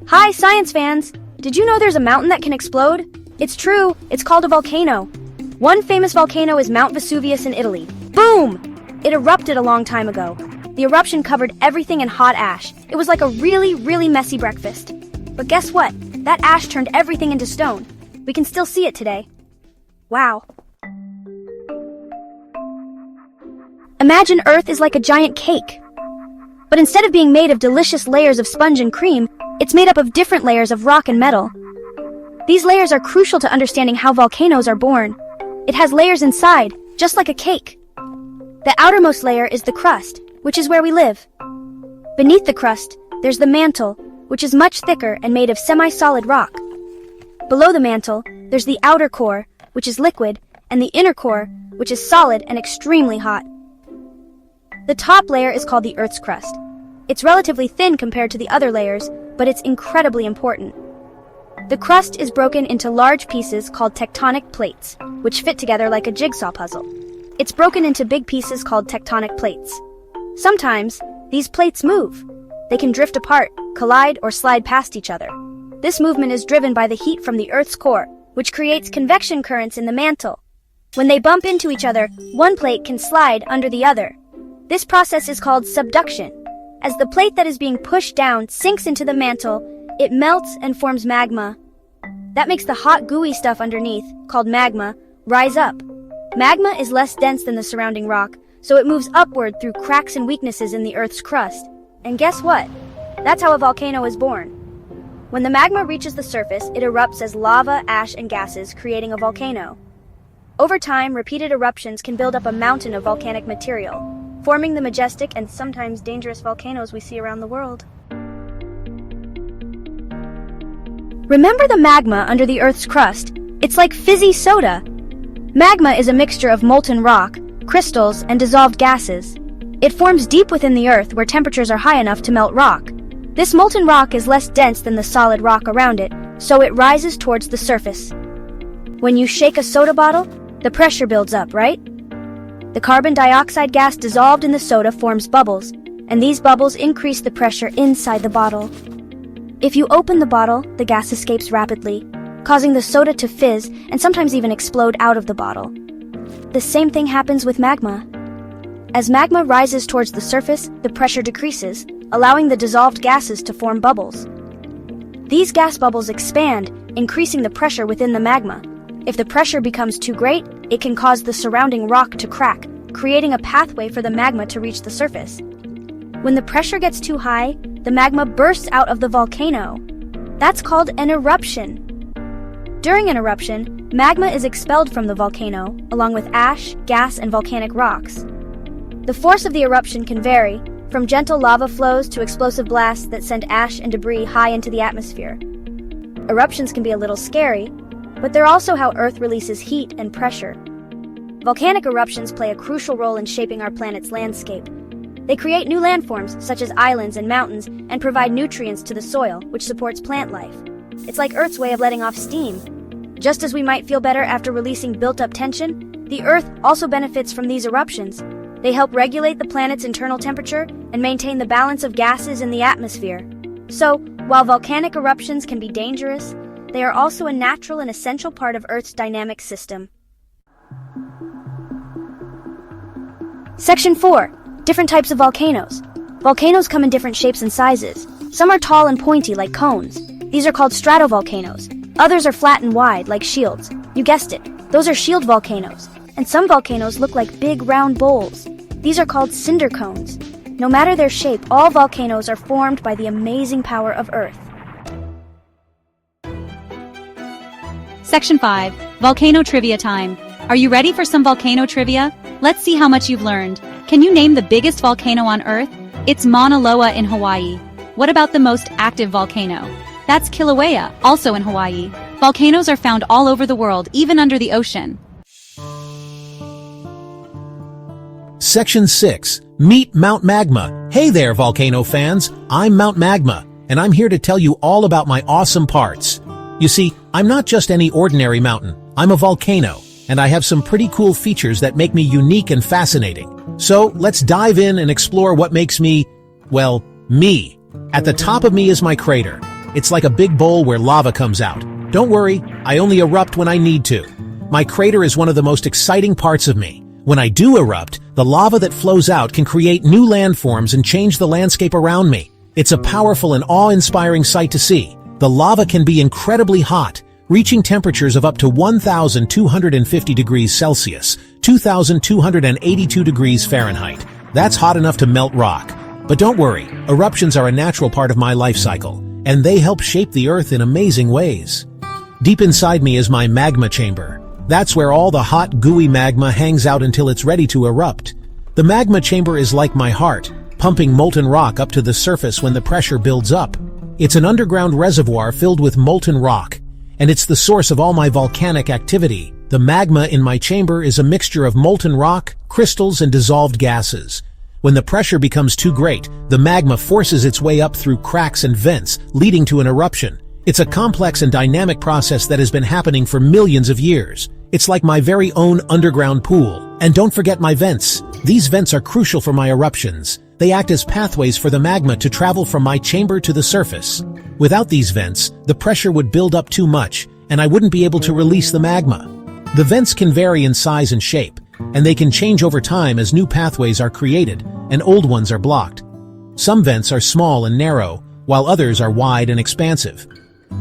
Hi, science fans! Did you know there's a mountain that can explode? It's true, it's called a volcano. One famous volcano is Mount Vesuvius in Italy. Boom! It erupted a long time ago. The eruption covered everything in hot ash. It was like a really messy breakfast. But guess what? That ash turned everything into stone. We can still see it today. Wow. Imagine Earth is like a giant cake. But instead of being made of delicious layers of sponge and cream, it's made up of different layers of rock and metal. These layers are crucial to understanding how volcanoes are born. It has layers inside, just like a cake. The outermost layer is the crust, which is where we live. Beneath the crust, there's the mantle, which is much thicker and made of semi-solid rock. Below the mantle, there's the outer core, which is liquid, and the inner core, which is solid and extremely hot. The top layer is called the Earth's crust. It's relatively thin compared to the other layers, but it's incredibly important. The crust is broken into large pieces called tectonic plates, which fit together like a jigsaw puzzle. It's broken into big pieces called tectonic plates. Sometimes, these plates move. They can drift apart, collide, or slide past each other. This movement is driven by the heat from the Earth's core, which creates convection currents in the mantle. When they bump into each other, one plate can slide under the other. This process is called subduction. As the plate that is being pushed down sinks into the mantle, it melts and forms magma. That makes the hot, gooey stuff underneath, called magma, rise up. Magma is less dense than the surrounding rock, so it moves upward through cracks and weaknesses in the Earth's crust. And guess what? That's how a volcano is born. When the magma reaches the surface, it erupts as lava, ash, and gases, creating a volcano. Over time, repeated eruptions can build up a mountain of volcanic material, forming the majestic and sometimes dangerous volcanoes we see around the world. Remember the magma under the Earth's crust? It's like fizzy soda. Magma is a mixture of molten rock, crystals, and dissolved gases. It forms deep within the Earth where temperatures are high enough to melt rock. This molten rock is less dense than the solid rock around it, so it rises towards the surface. When you shake a soda bottle, the pressure builds up, right? The carbon dioxide gas dissolved in the soda forms bubbles, and these bubbles increase the pressure inside the bottle. If you open the bottle, the gas escapes rapidly, causing the soda to fizz and sometimes even explode out of the bottle. The same thing happens with magma. As magma rises towards the surface, the pressure decreases, allowing the dissolved gases to form bubbles. These gas bubbles expand, increasing the pressure within the magma. If the pressure becomes too great, it can cause the surrounding rock to crack, creating a pathway for the magma to reach the surface. When the pressure gets too high, the magma bursts out of the volcano. That's called an eruption. During an eruption, magma is expelled from the volcano, along with ash, gas, and volcanic rocks. The force of the eruption can vary, from gentle lava flows to explosive blasts that send ash and debris high into the atmosphere. Eruptions can be a little scary, but they're also how Earth releases heat and pressure. Volcanic eruptions play a crucial role in shaping our planet's landscape. They create new landforms, such as islands and mountains, and provide nutrients to the soil, which supports plant life. It's like Earth's way of letting off steam. Just as we might feel better after releasing built-up tension, the Earth also benefits from these eruptions. They help regulate the planet's internal temperature and maintain the balance of gases in the atmosphere. So, while volcanic eruptions can be dangerous, they are also a natural and essential part of Earth's dynamic system. Section 4. Different types of volcanoes. Volcanoes come in different shapes and sizes. Some are tall and pointy like cones. These are called stratovolcanoes. Others are flat and wide like shields. You guessed it, those are shield volcanoes. And some volcanoes look like big round bowls. These are called cinder cones. No matter their shape, all volcanoes are formed by the amazing power of Earth. Section 5. Volcano Trivia Time. Are you ready for some volcano trivia? Let's see how much you've learned. Can you name the biggest volcano on Earth? It's Mauna Loa in Hawaii. What about the most active volcano? That's Kilauea, also in Hawaii. Volcanoes are found all over the world, even under the ocean. Section 6. Meet Mount Magma. Hey there, volcano fans. I'm Mount Magma, and I'm here to tell you all about my awesome parts. You see, I'm not just any ordinary mountain. I'm a volcano, and I have some pretty cool features that make me unique and fascinating. So, let's dive in and explore what makes me, well, me. At the top of me is my crater. It's like a big bowl where lava comes out. Don't worry, I only erupt when I need to. My crater is one of the most exciting parts of me. When I do erupt, the lava that flows out can create new landforms and change the landscape around me. It's a powerful and awe-inspiring sight to see. The lava can be incredibly hot, reaching temperatures of up to 1,250 degrees Celsius, 2,282 degrees Fahrenheit. That's hot enough to melt rock. But don't worry, eruptions are a natural part of my life cycle, and they help shape the Earth in amazing ways. Deep inside me is my magma chamber. That's where all the hot, gooey magma hangs out until it's ready to erupt. The magma chamber is like my heart, pumping molten rock up to the surface when the pressure builds up. It's an underground reservoir filled with molten rock, and it's the source of all my volcanic activity. The magma in my chamber is a mixture of molten rock, crystals, and dissolved gases. When the pressure becomes too great, the magma forces its way up through cracks and vents, leading to an eruption. It's a complex and dynamic process that has been happening for millions of years. It's like my very own underground pool. And don't forget my vents. These vents are crucial for my eruptions. They act as pathways for the magma to travel from my chamber to the surface. Without these vents, the pressure would build up too much, and I wouldn't be able to release the magma. The vents can vary in size and shape, and they can change over time as new pathways are created and old ones are blocked. Some vents are small and narrow, while others are wide and expansive.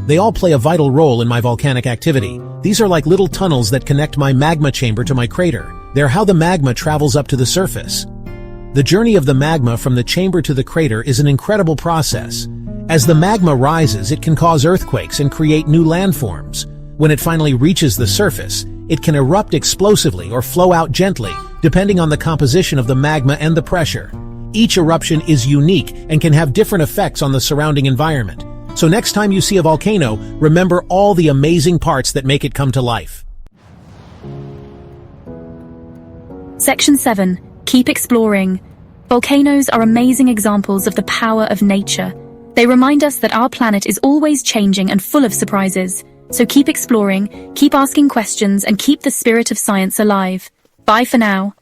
They all play a vital role in my volcanic activity. These are like little tunnels that connect my magma chamber to my crater. They're how the magma travels up to the surface. The journey of the magma from the chamber to the crater is an incredible process. As the magma rises, it can cause earthquakes and create new landforms. When it finally reaches the surface, it can erupt explosively or flow out gently, depending on the composition of the magma and the pressure. Each eruption is unique and can have different effects on the surrounding environment. So next time you see a volcano, remember all the amazing parts that make it come to life. Section 7. Keep exploring. Volcanoes are amazing examples of the power of nature. They remind us that our planet is always changing and full of surprises. So keep exploring, keep asking questions, and keep the spirit of science alive. Bye for now.